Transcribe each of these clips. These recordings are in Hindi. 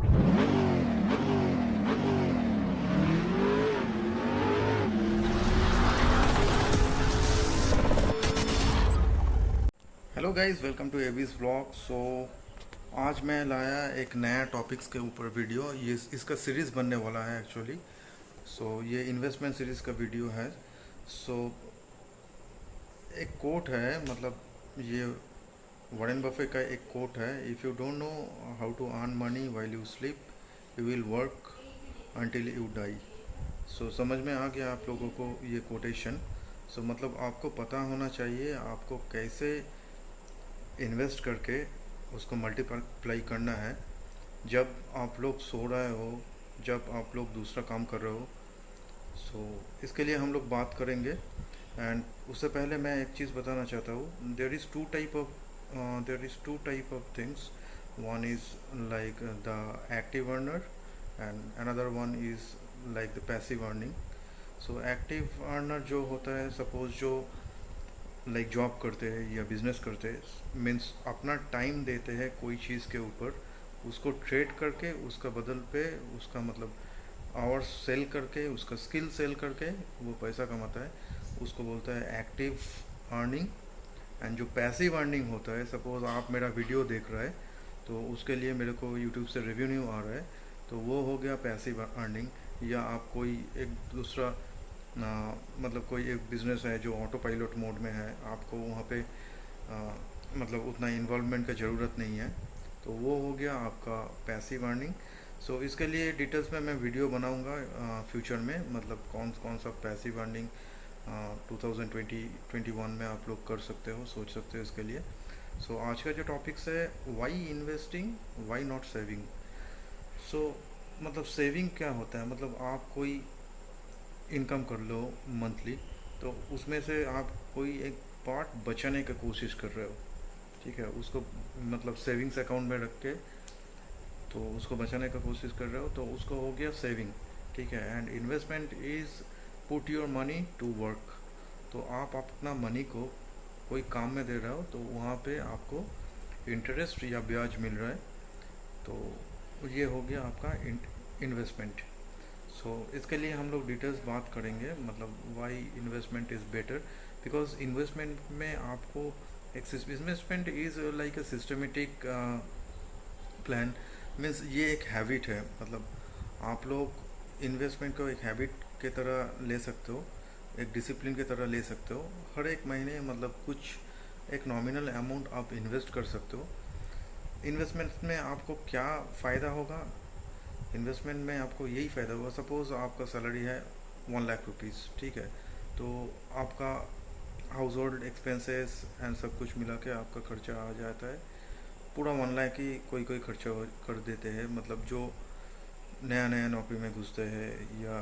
Hello guys, welcome to AB's vlog. So आज मैं लाया एक नया टॉपिक्स के ऊपर वीडियो। ये इसका सीरीज़ बनने वाला है एक्चुअली। ये इन्वेस्टमेंट सीरीज़ का वीडियो है। सो एक कोट है, मतलब ये वॉरेन बफे का एक कोट है, if you don't know how to earn money while you sleep you will work until you die. So समझ में आ गया आप लोगों को ये कोटेशन। मतलब आपको पता होना चाहिए आपको कैसे इन्वेस्ट करके उसको मल्टीप्लाई करना है। जब आप लोग सो रहे हो, जब आप लोग दूसरा काम कर रहे हो। इसके लिए हम लोग बात करेंगे। एंड उससे पहले मैं एक चीज़ बताना चाहता हूँ। There is two type of things. One is like the active earner and another one is like the passive earning. Active earner जो होता है, सपोज जो लाइक जॉब करते हैं या बिजनेस करते हैं, मीन्स अपना टाइम देते हैं कोई चीज़ के ऊपर, उसको ट्रेड करके उसका बदल पे उसका मतलब आवर्स सेल करके उसका स्किल सेल करके वो पैसा कमाता है, उसको बोलता है एक्टिव अर्निंग। एंड जो पैसिव अर्निंग होता है, सपोज आप मेरा वीडियो देख रहे हैं तो उसके लिए मेरे को यूट्यूब से रेवेन्यू आ रहा है, तो वो हो गया पैसिव अर्निंग। या आप कोई एक दूसरा मतलब कोई एक बिज़नेस है जो ऑटो पायलट मोड में है, आपको वहाँ पे मतलब उतना इन्वॉल्वमेंट का ज़रूरत नहीं है, तो वो हो गया आपका पैसिव अर्निंग। इसके लिए डिटेल्स में मैं वीडियो बनाऊंगा फ्यूचर में, मतलब कौन कौन सा पैसिव अर्निंग 2021 में आप लोग कर सकते हो, सोच सकते हो इसके लिए। आज का जो टॉपिक्स है, why investing why not saving. मतलब सेविंग क्या होता है, मतलब आप कोई इनकम कर लो मंथली, तो उसमें से आप कोई एक पार्ट बचाने की कोशिश कर रहे हो, ठीक है, उसको मतलब सेविंग्स अकाउंट में रख के तो उसको बचाने का कोशिश कर रहे हो, तो उसको हो गया सेविंग, ठीक है। And investment is put your money to work. तो आप अपना मनी को कोई काम में दे रहे हो, तो वहाँ पे आपको इंटरेस्ट या ब्याज मिल रहा है, तो ये हो गया आपका इन्वेस्टमेंट। इसके लिए हम लोग डिटेल्स बात करेंगे, मतलब why investment is better. Because investment में आपको investment is like a systematic plan. Means ये एक हैबिट है, मतलब आप लोग इन्वेस्टमेंट को एक हैबिट के तरह ले सकते हो, एक डिसिप्लिन की तरह ले सकते हो। हर एक महीने मतलब कुछ एक नॉमिनल अमाउंट आप इन्वेस्ट कर सकते हो। इन्वेस्टमेंट में आपको क्या फ़ायदा होगा, इन्वेस्टमेंट में आपको यही फ़ायदा होगा। सपोज़ आपका सैलरी है 1 लाख रुपीज़, ठीक है, तो आपका हाउस होल्ड एक्सपेंसेस एंड सब कुछ मिला के आपका खर्चा आ जाता है पूरा 1 लाख ही। कोई कोई खर्चा कर देते हैं, मतलब जो नया नया नौकरी में घुसते हैं या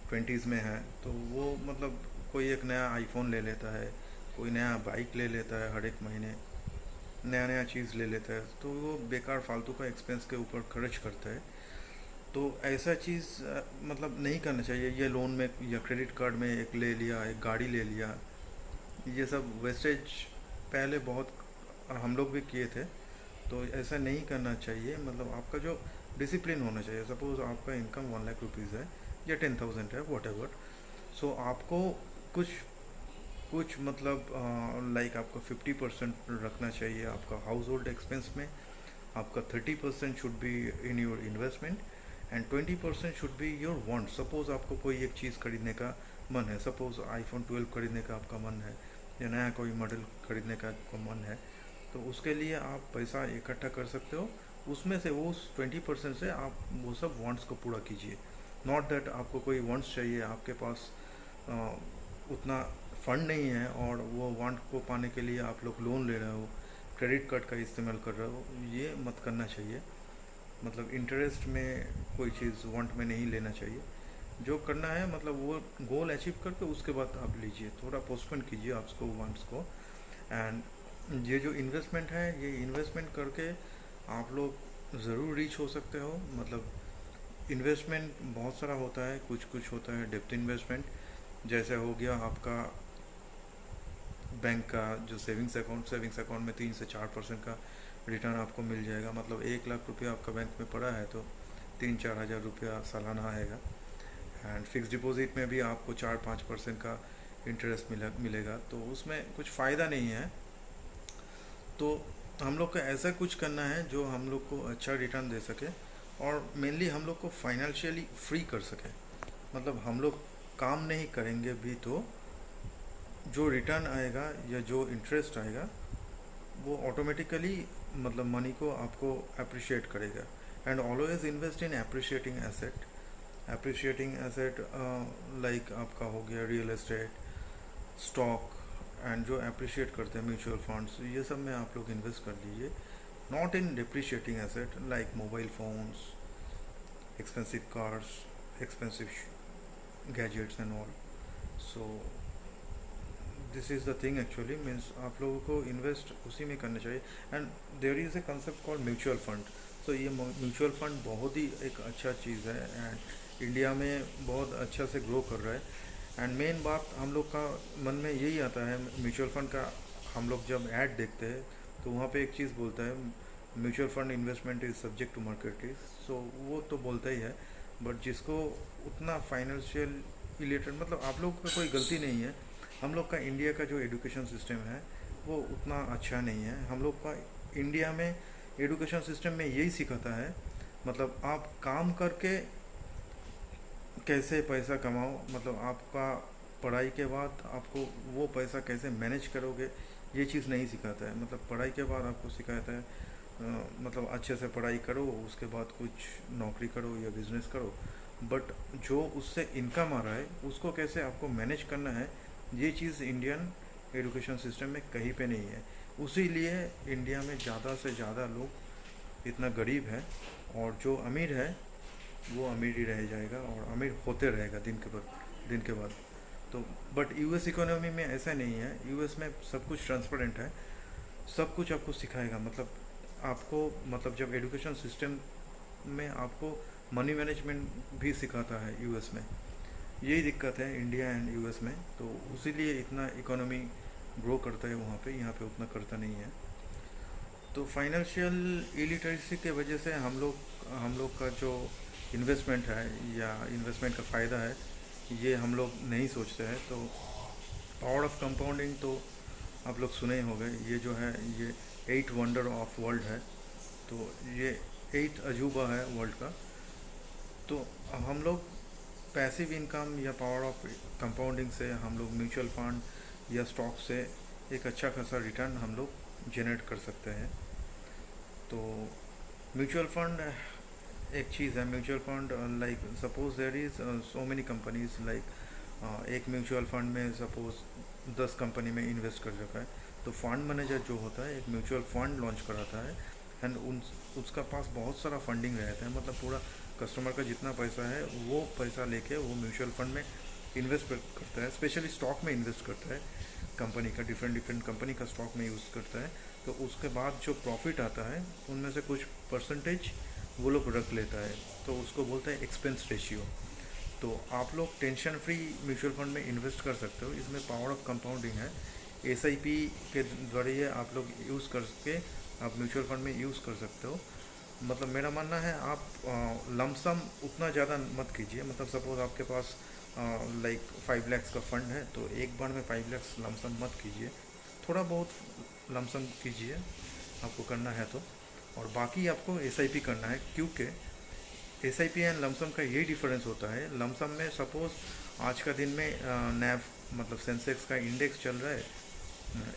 20s में है, तो वो मतलब कोई एक नया आईफोन ले लेता है, कोई नया बाइक ले लेता है, हर एक महीने नया नया चीज़ ले लेता है, तो वो बेकार फालतू का एक्सपेंस के ऊपर खर्च करता है। तो ऐसा चीज़ मतलब नहीं करना चाहिए। ये लोन में या क्रेडिट कार्ड में एक ले लिया, एक गाड़ी ले लिया, ये सब वेस्टेज पहले बहुत हम लोग भी किए थे, तो ऐसा नहीं करना चाहिए। मतलब आपका जो डिसिप्लिन होना चाहिए, सपोज़ आपका इनकम 1 लाख रुपीज़ है या 10,000 है, वॉट एवर। आपको कुछ कुछ मतलब लाइक आपका 50% रखना चाहिए आपका हाउस होल्ड एक्सपेंस में, आपका 30% should be in your investment and 20% should be your want. Suppose आपको कोई एक चीज़ खरीदने का मन है, सपोज़ आईफोन 12 खरीदने का आपका मन है या नया कोई मॉडल खरीदने का आपका मन है, तो उसके लिए आप पैसा इकट्ठा कर सकते हो। उसमें से वो 20% से आप वो सब वांट्स को पूरा कीजिए। नॉट दैट आपको कोई वांट्स चाहिए, आपके पास उतना फंड नहीं है और वो वांट को पाने के लिए आप लोग लोन ले रहे हो, क्रेडिट कार्ड का इस्तेमाल कर रहे हो, ये मत करना चाहिए। मतलब इंटरेस्ट में कोई चीज़ वांट में नहीं लेना चाहिए। जो करना है मतलब वो गोल अचीव करके उसके बाद आप लीजिए, थोड़ा पोस्टपोन कीजिए आप उसको वांट्स को। एंड ये जो इन्वेस्टमेंट है, ये इन्वेस्टमेंट करके आप लोग ज़रूर रीच हो सकते हो। मतलब इन्वेस्टमेंट बहुत सारा होता है, कुछ कुछ होता है डेप्थ इन्वेस्टमेंट, जैसे हो गया आपका बैंक का जो सेविंग्स अकाउंट में 3 से 4% का रिटर्न आपको मिल जाएगा। मतलब 1 लाख रुपया आपका बैंक में पड़ा है तो 3-4 हज़ार रुपया सालाना आएगा। एंड फिक्स डिपॉजिट में भी आपको 4-5% का इंटरेस्ट मिलेगा, तो उसमें कुछ फ़ायदा नहीं है। तो हम लोग को ऐसा कुछ करना है जो हम लोग को अच्छा रिटर्न दे सके, और मेनली हम लोग को फाइनेंशियली फ्री कर सके। मतलब हम लोग काम नहीं करेंगे भी तो जो रिटर्न आएगा या जो इंटरेस्ट आएगा वो ऑटोमेटिकली मतलब मनी को आपको अप्रिशिएट करेगा। And always invest in appreciating asset, like आपका हो गया रियल एस्टेट, स्टॉक, एंड जो अप्रिशिएट करते हैं म्यूचुअल फंड्स, ये सब में आप लोग इन्वेस्ट कर लीजिए। Not in depreciating asset like mobile phones, expensive cars, expensive gadgets and all. So this is the thing actually, means आप लोगों को इन्वेस्ट उसी में करना चाहिए। And there is a concept called mutual fund. तो ये म्यूचुअल फंड बहुत ही एक अच्छा चीज़ है, एंड इंडिया में बहुत अच्छा से ग्रो कर रहा है। एंड मेन बात हम लोग का मन में यही आता है म्यूचुअल फंड का, हम लोग जब ऐड देखते हैं तो वहाँ पे एक चीज़ बोलता है, mutual fund investment is subject to market risk. So वो तो बोलता ही है, बट जिसको उतना फाइनेंशियल रिलेटेड, मतलब आप लोग का कोई गलती नहीं है। हम लोग का इंडिया का जो एजुकेशन सिस्टम है वो उतना अच्छा नहीं है। हम लोग का इंडिया में एजुकेशन सिस्टम में यही सिखाता है, मतलब आप काम करके कैसे पैसा कमाओ, मतलब आपका पढ़ाई के बाद आपको वो पैसा कैसे मैनेज करोगे, ये चीज़ नहीं सिखाता है। मतलब पढ़ाई के बाद आपको सिखाता है मतलब अच्छे से पढ़ाई करो, उसके बाद कुछ नौकरी करो या बिज़नेस करो, बट जो उससे इनकम आ रहा है उसको कैसे आपको मैनेज करना है, ये चीज़ इंडियन एजुकेशन सिस्टम में कहीं पे नहीं है। उसी लिए इंडिया में ज़्यादा से ज़्यादा लोग इतना गरीब है, और जो अमीर है वो अमीर ही रह जाएगा और अमीर होते रहेगा दिन के बाद। तो बट यूएस इकोनॉमी में ऐसा नहीं है। यूएस में सब कुछ ट्रांसपेरेंट है, सब कुछ आपको सिखाएगा। मतलब आपको, मतलब जब एजुकेशन सिस्टम में आपको मनी मैनेजमेंट भी सिखाता है यूएस में। यही दिक्कत है इंडिया एंड यूएस में, तो उसीलिए इतना इकोनॉमी ग्रो करता है वहाँ पे, यहाँ पे उतना करता नहीं है। तो फाइनेंशियल इलिटरेसी के वजह से हम लोग का जो इन्वेस्टमेंट है या इन्वेस्टमेंट का फ़ायदा है ये हम लोग नहीं सोचते हैं। तो पावर ऑफ कंपाउंडिंग तो आप लोग सुने ही होंगे, ये जो है ये 8 वंडर ऑफ वर्ल्ड है। तो ये 8 अजूबा है वर्ल्ड का। तो हम लोग पैसिव इनकम या पावर ऑफ कंपाउंडिंग से हम लोग म्यूचुअल फंड या स्टॉक से एक अच्छा खासा रिटर्न हम लोग जनरेट कर सकते हैं। तो म्यूचुअल फंड एक चीज़ है। Mutual fund like suppose there is so many companies, like एक म्यूचुअल फंड में सपोज 10 कंपनी में इन्वेस्ट कर रखा है, तो फंड मैनेजर जो होता है एक म्यूचुअल फंड लॉन्च कराता है, एंड उसका पास बहुत सारा फंडिंग रहता है। मतलब पूरा कस्टमर का जितना पैसा है वो पैसा लेके वो म्यूचुअल फंड में इन्वेस्ट करता है, स्पेशली स्टॉक में इन्वेस्ट करता है, कंपनी का डिफरेंट कंपनी का स्टॉक में यूज़ करता है। तो उसके बाद जो प्रॉफिट आता है उनमें से कुछ परसेंटेज वो लोग रख लेता है, तो उसको बोलते हैं एक्सपेंस रेशियो। तो आप लोग टेंशन फ्री म्यूचुअल फंड में इन्वेस्ट कर सकते हो, इसमें पावर ऑफ कंपाउंडिंग है। एसआईपी के जरिए आप लोग यूज़ करके आप म्यूचुअल फंड में यूज़ कर सकते हो। मतलब मेरा मानना है आप लमसम उतना ज़्यादा मत कीजिए। मतलब सपोज़ आपके पास लाइक 5 लाख का फंड है, तो एक बार में 5 लाख लमसम मत कीजिए, थोड़ा बहुत लमसम कीजिए आपको करना है तो, और बाकी आपको एसआईपी करना है। क्योंकि एसआईपी एंड लमसम का यही डिफरेंस होता है। लमसम में सपोज़ आज का दिन में नैव मतलब सेंसेक्स का इंडेक्स चल रहा है,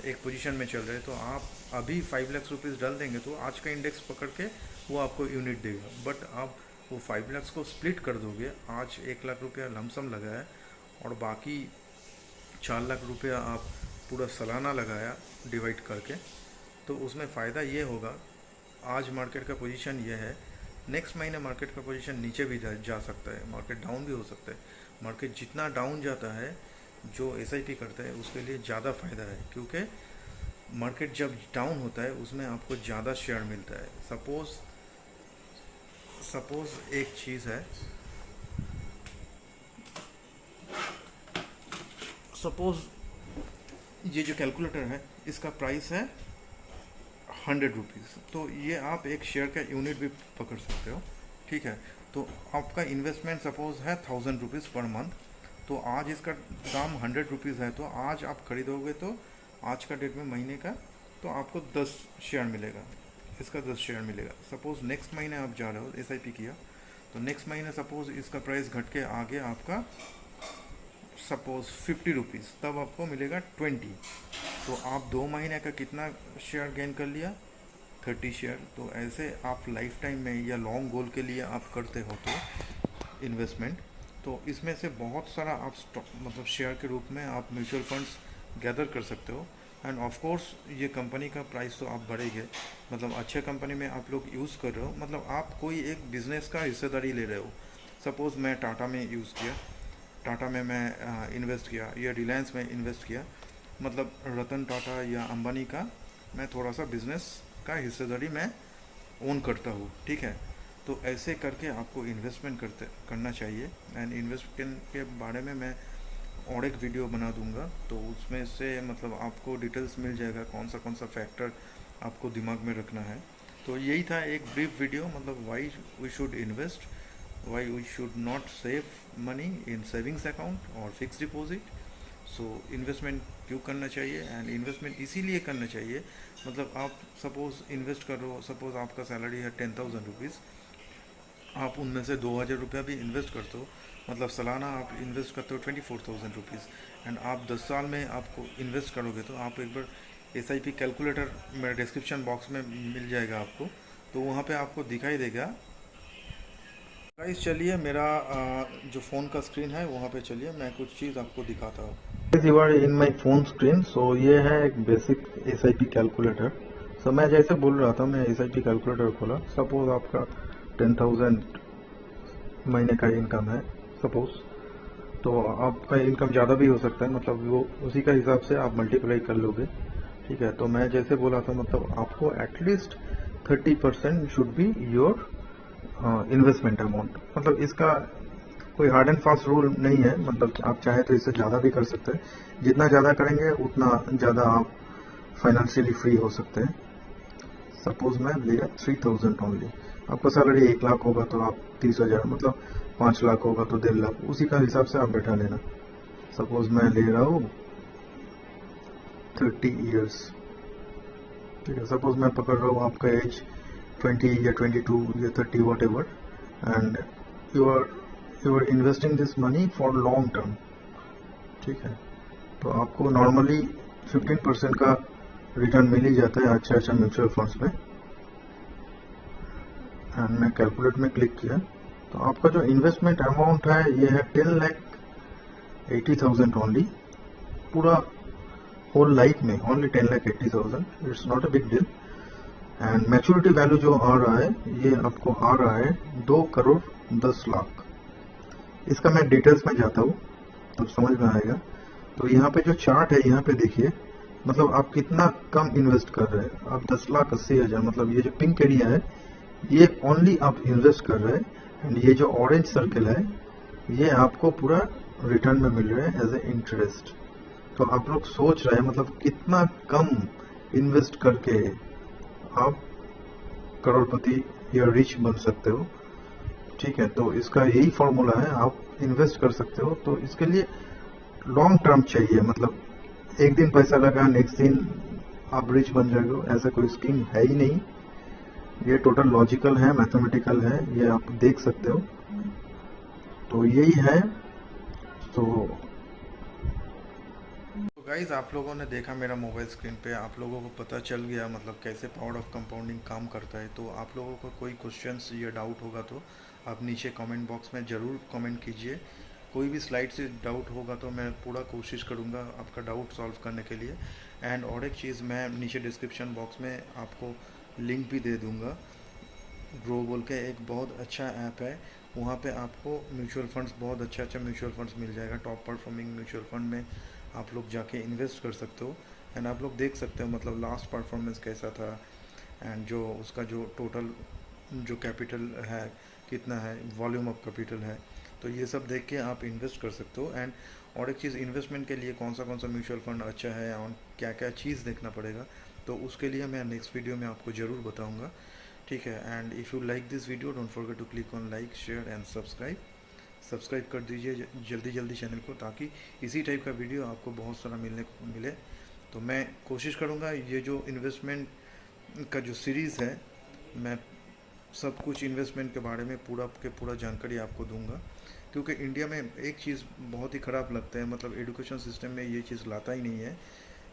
एक पोजीशन में चल रहा है, तो आप अभी 5 लाख रुपीज़ डाल देंगे तो आज का इंडेक्स पकड़ के वो आपको यूनिट देगा। बट आप वो 5 लाख को स्प्लिट कर दोगे, आज 1 लाख रुपया लमसम लगाया और बाकी 4 लाख रुपया आप पूरा सालाना लगाया डिवाइड करके, तो उसमें फ़ायदा ये होगा, आज मार्केट का पोजीशन ये है, नेक्स्ट महीने मार्केट का पोजीशन नीचे भी जा सकता है, मार्केट डाउन भी हो सकता है। मार्केट जितना डाउन जाता है जो एसआईपी करता है उसके लिए ज़्यादा फ़ायदा है, क्योंकि मार्केट जब डाउन होता है उसमें आपको ज़्यादा शेयर मिलता है। सपोज़ एक चीज़ है, सपोज़ ये जो कैलकुलेटर है इसका प्राइस है 100 रुपीज़, तो ये आप एक शेयर का यूनिट भी पकड़ सकते हो, ठीक है। तो आपका इन्वेस्टमेंट सपोज है 1000 रुपीज़ पर मंथ, तो आज इसका दाम 100 रुपीज़ है, तो आज आप खरीदोगे तो आज का डेट में महीने का, तो आपको 10 शेयर मिलेगा, इसका 10 शेयर मिलेगा। सपोज़ नेक्स्ट महीने आप जा रहे हो SIP किया, तो नेक्स्ट महीने सपोज़ इसका प्राइस घट के आगे आपका सपोज़ 50 रुपीज़, तब आपको मिलेगा 20। तो आप 2 महीने का कितना शेयर गेन कर लिया? 30 शेयर। तो ऐसे आप लाइफ टाइम में या लॉन्ग गोल के लिए आप करते हो तो इन्वेस्टमेंट, तो इसमें से बहुत सारा आप स्टॉक मतलब शेयर के रूप में आप म्यूचुअल फंड्स गैदर कर सकते हो। एंड ऑफ कोर्स ये कंपनी का प्राइस तो आप बढ़ेंगे, मतलब अच्छे कंपनी में आप लोग यूज़ कर रहे हो, मतलब आप कोई एक बिज़नेस का हिस्सेदारी ले रहे हो। सपोज़ मैं टाटा में यूज़ किया, टाटा में मैं इन्वेस्ट किया, या रिलायंस में इन्वेस्ट किया, मतलब रतन टाटा या अंबानी का मैं थोड़ा सा बिजनेस का हिस्सेदारी मैं ओन करता हूँ, ठीक है। तो ऐसे करके आपको इन्वेस्टमेंट करना चाहिए। एंड इन्वेस्टमेंट के बारे में मैं और एक वीडियो बना दूंगा, तो उसमें से मतलब आपको डिटेल्स मिल जाएगा कौन सा फैक्टर आपको दिमाग में रखना है। तो यही था एक ब्रीफ वीडियो, मतलब why we should invest, why we should not save money in savings account और फिक्स डिपॉजिट। सो इन्वेस्टमेंट क्यों करना चाहिए, एंड इन्वेस्टमेंट इसीलिए करना चाहिए, मतलब आप सपोज़ इन्वेस्ट कर रहे हो, सपोज़ आपका सैलरी है 10,000 रुपीज़, आप उनमें से 2,000 रुपया भी इन्वेस्ट करते हो, मतलब सालाना आप इन्वेस्ट करते हो 24,000 रुपीज़। एंड आप 10 साल में आपको इन्वेस्ट करोगे, तो आप एक बार SIP कैलकुलेटर मेरे डिस्क्रिप्शन बॉक्स में मिल जाएगा आपको, तो वहाँ पे आपको दिखाई देगा। गाइस चलिए मेरा जो फ़ोन का स्क्रीन है वहाँ पे चलिए मैं कुछ चीज़ आपको दिखाता हूँ। You are in my phone screen, so ये है एक बेसिक SIP कैलकुलेटर। सो मैं जैसे बोल रहा था, मैं SIP कैलकुलेटर खोला, सपोज आपका 10,000 महीने का इनकम है सपोज, तो आपका इनकम ज़्यादा भी हो सकता है, मतलब वो उसी का हिसाब से आप मल्टीप्लाई कर लोगे, ठीक है। तो मैं जैसे बोला था, मतलब आपको at least 30% should be your investment amount, मतलब इसका कोई हार्ड एंड फास्ट रूल नहीं है, मतलब आप चाहे तो इससे ज़्यादा भी कर सकते हैं, जितना ज़्यादा करेंगे उतना ज़्यादा आप फाइनेंशियली फ्री हो सकते हैं। सपोज मैं लिया 3,000 ओनली, आपका सैलरी 1 लाख होगा तो आप 30,000, मतलब 5 लाख होगा तो 1.5 लाख, उसी का हिसाब से आप बैठा लेना। सपोज मैं ले रहा हूँ 30 ईयर्स, ठीक है। सपोज मैं पकड़ रहा हूँ आपका एज 20 या 22 या 30 whatever, and you are investing this money for long term, ठीक है। तो आपको नॉर्मली 15% का रिटर्न मिल ही जाता है अच्छा म्यूचुअल फंड्स में। एंड मैं कैलकुलेट में क्लिक किया, तो आपका जो इन्वेस्टमेंट अमाउंट है ये है 10,80,000 ओनली, पूरा होल लाइफ में only 10,80,000, it's not a big deal. And maturity value जो आ रहा है ये आपको आ रहा है 2,10,00,000। इसका मैं डिटेल्स में जाता हूँ तो समझ में आएगा। तो यहाँ पे जो चार्ट है यहाँ पे देखिए, मतलब आप कितना कम इन्वेस्ट कर रहे हैं। आप 10,80,000, मतलब ये जो पिंक एरिया है ये ओनली आप इन्वेस्ट कर रहे हैं, एंड ये जो ऑरेंज सर्कल है ये आपको पूरा रिटर्न में मिल रहा है एज ए इंटरेस्ट। तो आप लोग सोच रहे हैं मतलब कितना कम इन्वेस्ट करके आप करोड़पति या रिच बन सकते हो, ठीक है। तो इसका यही फॉर्मूला है, आप इन्वेस्ट कर सकते हो। तो इसके लिए लॉन्ग टर्म चाहिए, मतलब एक दिन पैसा लगा नेक्स्ट दिन आप रिच बन जाएगा, ऐसा कोई स्कीम है ही नहीं। ये टोटल लॉजिकल है, मैथमेटिकल है, ये आप देख सकते हो। तो यही है। तो गाइज आप लोगों ने देखा मेरा मोबाइल स्क्रीन पे, आप लोगों को पता चल गया मतलब कैसे पावर ऑफ कंपाउंडिंग काम करता है। तो आप लोगों को कोई क्वेश्चंस या डाउट होगा तो आप नीचे कमेंट बॉक्स में ज़रूर कमेंट कीजिए। कोई भी स्लाइड से डाउट होगा तो मैं पूरा कोशिश करूँगा आपका डाउट सॉल्व करने के लिए। एंड और एक चीज़, मैं नीचे डिस्क्रिप्शन बॉक्स में आपको लिंक भी दे दूँगा। ग्रो बोल के एक बहुत अच्छा ऐप है, वहाँ पे आपको म्यूचुअल फंड्स, बहुत अच्छा म्यूचुअल फंड्स मिल जाएगा। टॉप परफॉर्मिंग म्यूचुअल फंड में आप लोग जाके इन्वेस्ट कर सकते हो। एंड आप लोग देख सकते हो मतलब लास्ट परफॉर्मेंस कैसा था, एंड जो उसका जो टोटल जो कैपिटल है कितना है, वॉल्यूम ऑफ कैपिटल है, तो ये सब देख के आप इन्वेस्ट कर सकते हो। एंड और एक चीज़, इन्वेस्टमेंट के लिए कौन सा म्यूचुअल फंड अच्छा है और क्या क्या चीज़ देखना पड़ेगा, तो उसके लिए मैं नेक्स्ट वीडियो में आपको ज़रूर बताऊँगा, ठीक है। And if you like this video don't forget to click on like share and subscribe कर दीजिए जल्दी जल्दी चैनल को, ताकि इसी टाइप का वीडियो आपको बहुत सारा मिलने को मिले। तो मैं कोशिश करूँगा ये जो इन्वेस्टमेंट का जो सीरीज़ है, मैं सब कुछ इन्वेस्टमेंट के बारे में पूरा जानकारी आपको दूंगा, क्योंकि इंडिया में एक चीज़ बहुत ही ख़राब लगता है, मतलब एजुकेशन सिस्टम में ये चीज़ लाता ही नहीं है,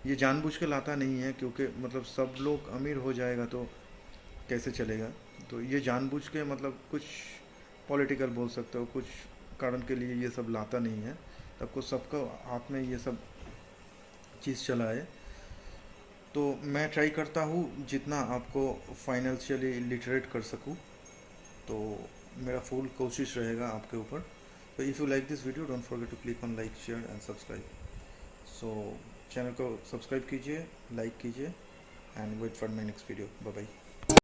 ये जानबूझ के लाता नहीं है, क्योंकि मतलब सब लोग अमीर हो जाएगा तो कैसे चलेगा। तो ये जानबूझ के मतलब कुछ पॉलिटिकल बोल सकते हो, कुछ कारण के लिए ये सब लाता नहीं है, सबको सबको हाथ में ये सब चीज़ चला है। तो मैं ट्राई करता हूँ जितना आपको फाइनेंशियली लिटरेट कर सकूँ, तो मेरा फुल कोशिश रहेगा आपके ऊपर। तो if you like this video don't forget to click on like share and subscribe. So channel को सब्सक्राइब कीजिए, लाइक कीजिए and wait for my next video. Bye bye.